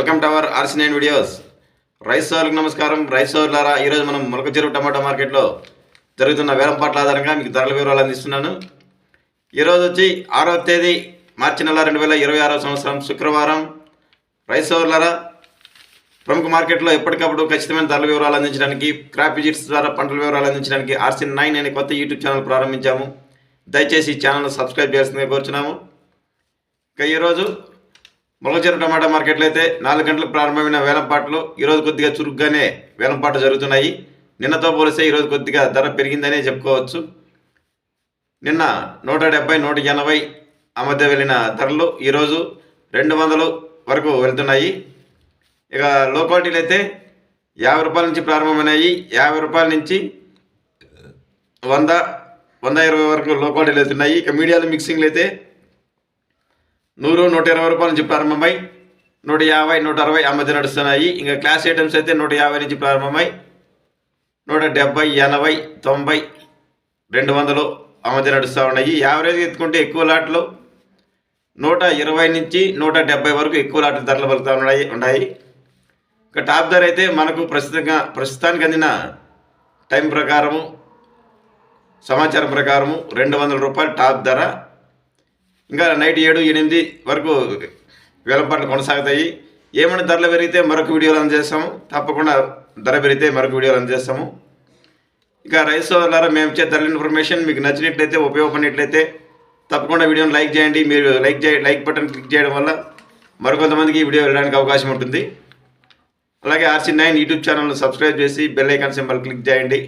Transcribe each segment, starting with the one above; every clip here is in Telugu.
Welcome to our RC9 videos. Rice సోదరులకు నమస్కారం. రైస్ సోదరులారా, ఈరోజు మనం మొలక చెరువు టమాటా మార్కెట్లో జరుగుతున్న వేలంపాట్ల ఆధారంగా మీకు ధరల వివరాలు అందిస్తున్నాను. ఈరోజు వచ్చి 6వ తేదీ మార్చి నెల 2026వ సంవత్సరం శుక్రవారం. రైస్ సోదరులారా, ప్రముఖ మార్కెట్లో ఎప్పటికప్పుడు ఖచ్చితమైన ధరల వివరాలు అందించడానికి, క్రాప్ విజిట్స్ ద్వారా పంటల వివరాలు అందించడానికి RC9 అనే కొత్త యూట్యూబ్ ఛానల్ ప్రారంభించాము. దయచేసి ఈ ఛానల్ను సబ్స్క్రైబ్ చేస్తుందిగా కోరుచున్నాము. ఇక ఈరోజు మొలక చెరువు టమాటా మార్కెట్లో అయితే 4 గంటలకు ప్రారంభమైన వేలంపాట్లు ఈరోజు కొద్దిగా చురుగ్గానే వేలంపాట్లు జరుగుతున్నాయి. నిన్నతో పోలిస్తే ఈరోజు కొద్దిగా ధర పెరిగిందనే చెప్పుకోవచ్చు. నిన్న 170, 180 ఆ మధ్య వెళ్ళిన ధరలు ఈరోజు 200 వరకు వెళ్తున్నాయి. ఇక లో క్వాలిటీలు అయితే 50 రూపాయల నుంచి ప్రారంభమైనాయి. 50 రూపాయల నుంచి 100, 120 వరకు లో క్వాలిటీలు వెళ్తున్నాయి. ఇక మీడియాలు మిక్సింగ్లు అయితే 100, 120 రూపాయల నుంచి ప్రారంభమై 150, 160 ఆ మధ్య నడుస్తున్నాయి. ఇంకా క్లాస్ ఐటమ్స్ అయితే 150 నుంచి ప్రారంభమై 170, 80, 90, 200 ఆ మధ్య నడుస్తూ ఉన్నాయి. యావరేజ్గా ఎత్తుకుంటే ఎక్కువ లాట్లు 120 నుంచి 170 వరకు ఎక్కువ లాట్లు ధరలు పలుకుతూ ఉన్నాయి. ఇక టాప్ ధర అయితే మనకు ప్రస్తుతానికి అందిన టైం ప్రకారము, సమాచారం ప్రకారము 200 రూపాయలు టాప్ ధర. ఇంకా నైట్ 7, 8 వరకు వేలంపాట్లు కొనసాగుతాయి. ఏమైనా ధరలు పెరిగితే మరొక వీడియోలు అందజేస్తాము. తప్పకుండా ధర పెరిగితే మరొక వీడియోలు అందజేస్తాము. ఇక రైస్ సోదరులారా, మేము ఇచ్చే ధరల ఇన్ఫర్మేషన్ మీకు నచ్చినట్లయితే, ఉపయోగపడినట్లయితే తప్పకుండా వీడియోని లైక్ చేయండి. మీరు లైక్ బటన్ క్లిక్ చేయడం వల్ల మరికొంతమందికి ఈ వీడియో వెళ్ళడానికి అవకాశం ఉంటుంది. అలాగే RC9 యూట్యూబ్ ఛానల్ను సబ్స్క్రైబ్ చేసి బెల్ ఐకాన్ సింబల్ క్లిక్ చేయండి.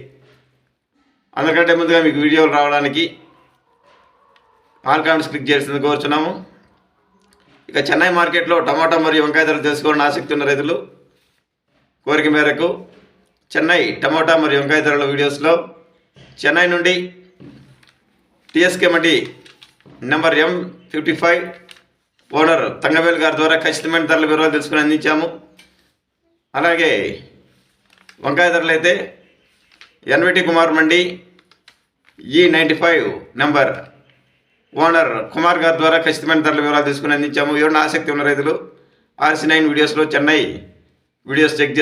అందుకంటే ముందుగా మీకు వీడియోలు రావడానికి ఆల్ కామెంట్స్ క్లిక్ చేయాల్సింది కోరుచున్నాము. ఇక చెన్నై మార్కెట్లో టమాటా మరియు వంకాయ ధరలు తెలుసుకోవాలని ఆసక్తి ఉన్న రైతులు కోరిక మేరకు చెన్నై టమాటా మరియు వంకాయ ధరల వీడియోస్లో చెన్నై నుండి TSK మండి నెంబర్ M55 ఓనర్ తంగవేల్ గారి ద్వారా ఖచ్చితమైన ధరల వివరాలు తెలుసుకుని అందించాము. అలాగే వంకాయ ధరలు అయితే NVT కుమార్ మండి E95 నెంబర్ ఓనర్ కుమార్ గారి ద్వారా ఖచ్చితమైన ధరల వివరాలు తీసుకుని అందించాము. ఎవరైనా ఆసక్తి ఉన్న రైతులు RC9 వీడియోస్లో చెన్నై వీడియోస్ చెక్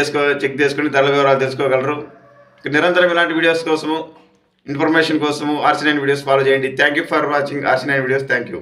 చేసుకుని ధరల వివరాలు తెలుసుకోగలరు. నిరంతరం ఇలాంటి వీడియోస్ కోసము, ఇన్ఫర్మేషన్ కోసము RC9 వీడియోస్ ఫాలో చేయండి. Thank you for watching RC9 videos. Thank you.